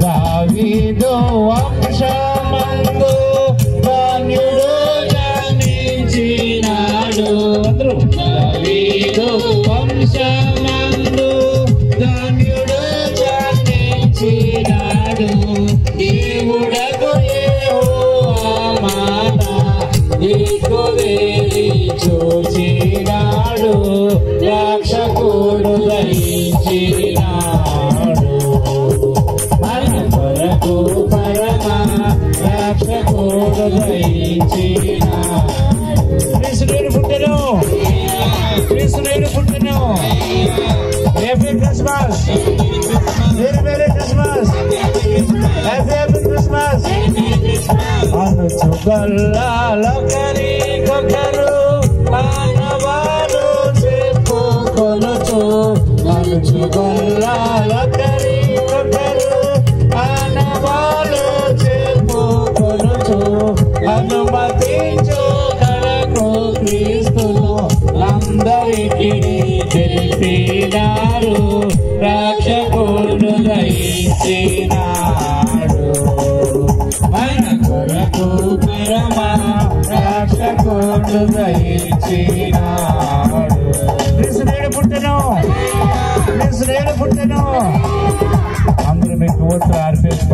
దావీదు వంశమందు ధన్యుడు జనించినాడు. దావీదు వంశమందు ధన్యుడు జనించినాడు. దేవుడకు యెహోవా మాట దిక్కువేలి చూచినాడు. రక్షకుడు దయించినాడు. మన కొరకు పరమ రక్షకుడు దయించినాడు. క్రీస్తుని పుట్టెను, క్రీస్తుని పుట్టెను. Happy Christmas, very very Christmas, happy Christmas. అనుచు గొల్లకొకరికొకరు మానవాలు చెప్పుకొనుచు. అనుచు గొల్లకొకరికొకరు మానవాలు చెప్పుకొనుచు. అనుమతించు కరకు క్రీస్తును అందరికీ తెలిపినారు. రక్షకుడు దయించినాడు. మన కొరకు పరమ రక్షకుడు దయించినాడు. క్రీస్తుని పుట్టెను, క్రీస్తుని పుట్టెను. అందరూ మీకు ఓట్లు ఆర్పేసి